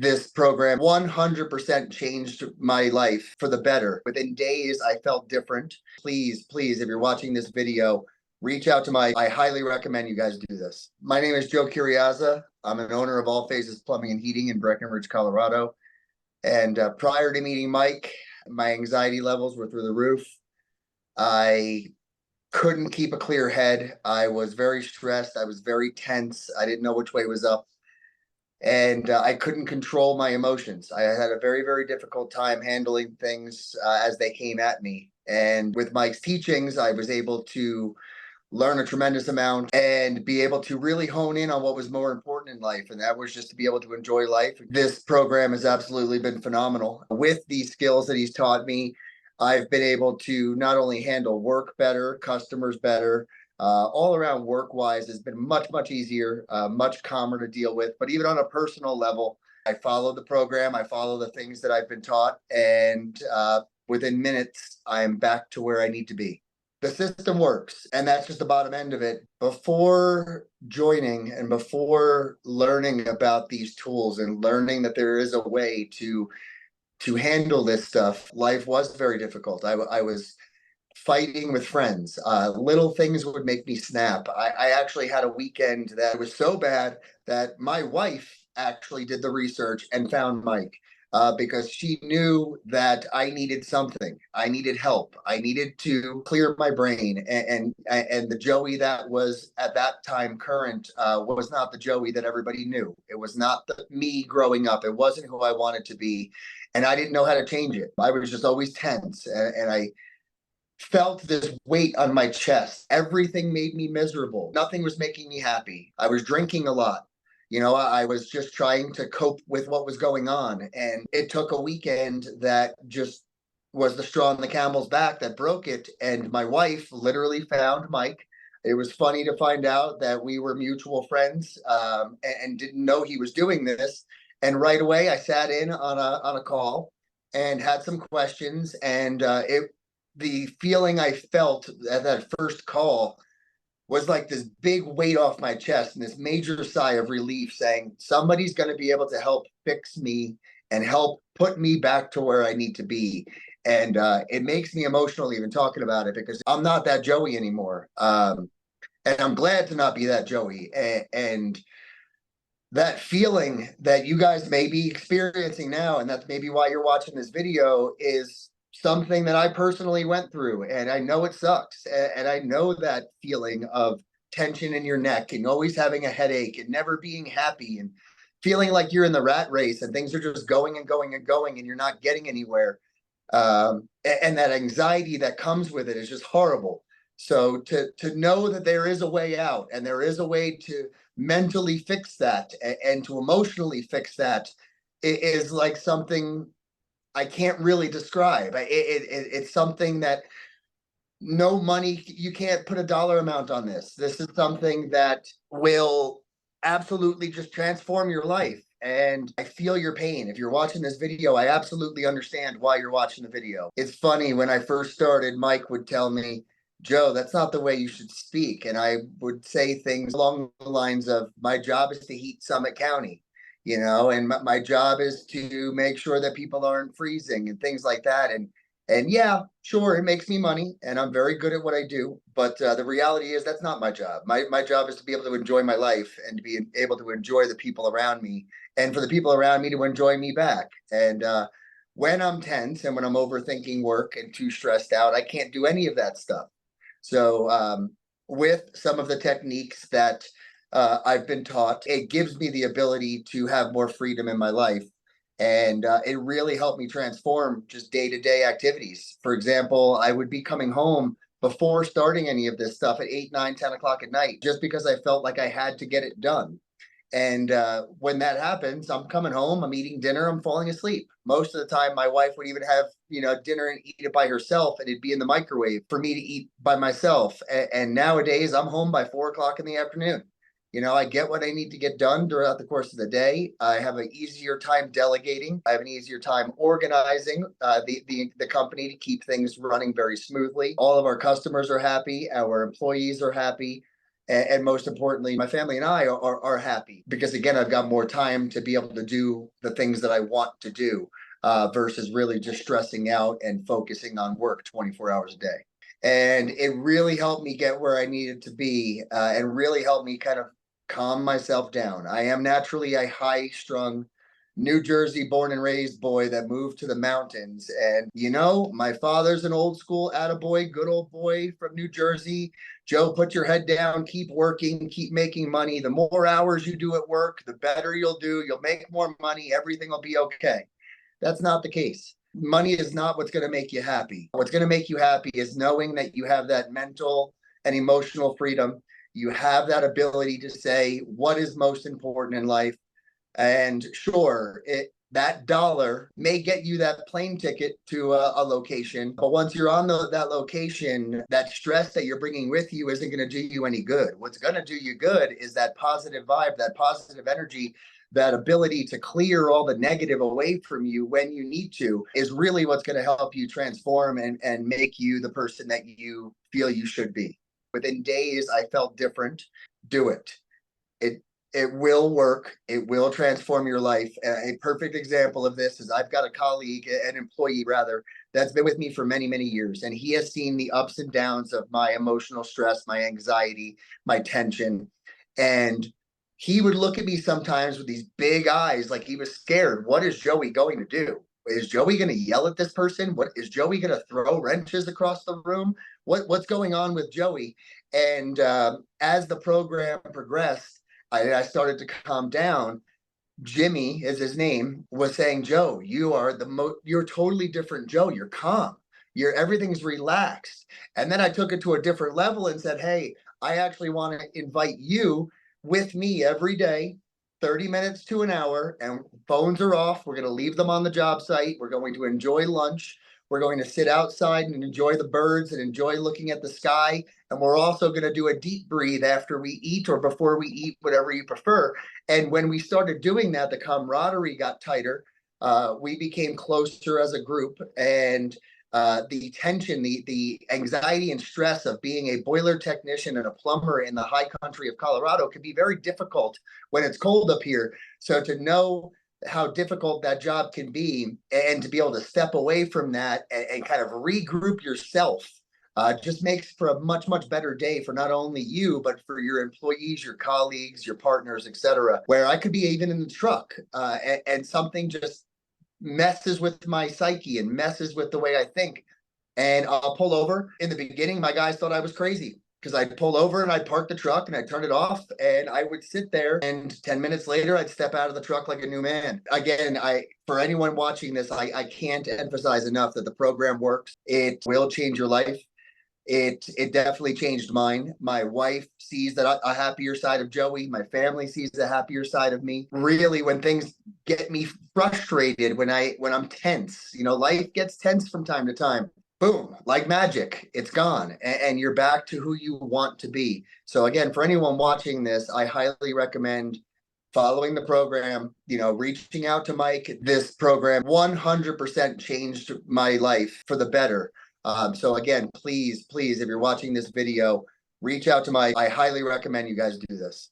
This program 100% changed my life for the better. Within days, I felt different. Please, please, if you're watching this video, reach out to I highly recommend you guys do this. My name is Joe Curiazza. I'm an owner of All Phases Plumbing and Heating in Breckenridge, Colorado. And prior to meeting Mike, my anxiety levels were through the roof. I couldn't keep a clear head. I was very stressed. I was very tense. I didn't know which way was up. And I couldn't control my emotions. I had a very, very difficult time handling things as they came at me. And with Mike's teachings, I was able to learn a tremendous amount and be able to really hone in on what was more important in life. And that was just to be able to enjoy life. This program has absolutely been phenomenal. With these skills that he's taught me, I've been able to not only handle work better, customers better, all around work-wise has been much, much easier, much calmer to deal with. But even on a personal level, I follow the program, I follow the things that I've been taught, and within minutes, I'm back to where I need to be. The system works, and that's just the bottom end of it. Before joining and before learning about these tools and learning that there is a way to handle this stuff, life was very difficult. I was fighting with friends. Little things would make me snap. I actually had a weekend that was so bad that my wife actually did the research and found Mike because she knew that I needed something. I needed help. I needed to clear my brain. And the Joey that was at that time current was not the Joey that everybody knew. It was not me growing up. It wasn't who I wanted to be. And I didn't know how to change it. I was just always tense. And I felt this weight on my chest. Everything made me miserable. Nothing was making me happy. I was drinking a lot. I was just trying to cope with what was going on. And it took a weekend that just was the straw on the camel's back that broke it. And my wife literally found Mike. It was funny to find out that we were mutual friends and didn't know he was doing this. And right away, I sat in on a call and had some questions. And the feeling I felt at that first call was like this big weight off my chest and this major sigh of relief saying somebody's going to be able to help fix me and help put me back to where I need to be. And it makes me emotional even talking about it because I'm not that Joey anymore. And I'm glad to not be that Joey. And that feeling that you guys may be experiencing now, and that's maybe why you're watching this video, is something that I personally went through, and I know it sucks. And I know that feeling of tension in your neck and always having a headache and never being happy and feeling like you're in the rat race and things are just going and going and going and you're not getting anywhere. And that anxiety that comes with it is just horrible. So to know that there is a way out and there is a way to mentally fix that and to emotionally fix that is like something I can't really describe. It's something that no money, you can't put a dollar amount on this. This is something that will absolutely just transform your life. And I feel your pain. If you're watching this video, I absolutely understand why you're watching the video. It's funny, when I first started, Mike would tell me, Joe, that's not the way you should speak. And I would say things along the lines of, my job is to heat Summit County, and my job is to make sure that people aren't freezing and things like that. And yeah, sure, it makes me money and I'm very good at what I do. But the reality is that's not my job. My job is to be able to enjoy my life and to be able to enjoy the people around me and for the people around me to enjoy me back. And when I'm tense and when I'm overthinking work and too stressed out, I can't do any of that stuff. So with some of the techniques that I've been taught, it gives me the ability to have more freedom in my life. And it really helped me transform just day-to-day activities. For example, I would be coming home before starting any of this stuff at 8, 9, 10 o'clock at night, just because I felt like I had to get it done. And when that happens, I'm coming home, I'm eating dinner, I'm falling asleep. Most of the time, my wife would even have, dinner and eat it by herself, and it'd be in the microwave for me to eat by myself. And nowadays, I'm home by 4 o'clock in the afternoon. I get what I need to get done throughout the course of the day. I have an easier time delegating. I have an easier time organizing the company to keep things running very smoothly. All of our customers are happy. Our employees are happy. And most importantly, my family and I are happy because, again, I've got more time to be able to do the things that I want to do versus really just stressing out and focusing on work 24 hours a day. And it really helped me get where I needed to be and really helped me kind of calm myself down. I am naturally a high strung New Jersey born and raised boy that moved to the mountains. And, my father's an old school attaboy, good old boy from New Jersey. Joe, put your head down, keep working, keep making money. The more hours you do at work, the better you'll do. You'll make more money. Everything will be okay. That's not the case. Money is not what's going to make you happy. What's going to make you happy is knowing that you have that mental and emotional freedom. You have that ability to say what is most important in life. And sure, that dollar may get you that plane ticket to a location, but once you're on that location, that stress that you're bringing with you isn't going to do you any good. What's going to do you good is that positive vibe, that positive energy, that ability to clear all the negative away from you when you need to is really what's going to help you transform and make you the person that you feel you should be. Within days, I felt different. Do it. It will work. It will transform your life. A perfect example of this is I've got a colleague, an employee rather, that's been with me for many, many years. And he has seen the ups and downs of my emotional stress, my anxiety, my tension. And he would look at me sometimes with these big eyes, like he was scared. What is Joey going to do? Is Joey going to yell at this person? What is Joey going to throw wrenches across the room? What's going on with Joey? And as the program progressed, I started to calm down. Jimmy is his name, was saying, Joe, you're totally different, Joe. You're calm. Everything's relaxed. And then I took it to a different level and said, hey, I actually want to invite you with me every day, 30 minutes to an hour, and phones are off. We're going to leave them on the job site. We're going to enjoy lunch. We're going to sit outside and enjoy the birds and enjoy looking at the sky. And we're also going to do a deep breathe after we eat or before we eat, whatever you prefer. And when we started doing that, the camaraderie got tighter. We became closer as a group. And the tension, the anxiety and stress of being a boiler technician and a plumber in the high country of Colorado can be very difficult when it's cold up here. So to know how difficult that job can be and to be able to step away from that and kind of regroup yourself just makes for a much, much better day for not only you, but for your employees, your colleagues, your partners, etc. Where I could be even in the truck and something just messes with my psyche and messes with the way I think. And I'll pull over. In the beginning, my guys thought I was crazy because I'd pull over and I'd park the truck and I'd turn it off and I would sit there, and 10 minutes later, I'd step out of the truck like a new man. Again, for anyone watching this, I can't emphasize enough that the program works. It will change your life. It definitely changed mine. My wife sees that a happier side of Joey. My family sees a happier side of me. Really, when things get me frustrated, when I'm tense, life gets tense from time to time. Boom, like magic, it's gone. And you're back to who you want to be. So again, for anyone watching this, I highly recommend following the program, reaching out to Mike. This program 100% changed my life for the better. So again, please, if you're watching this video, reach out to Mike. I highly recommend you guys do this.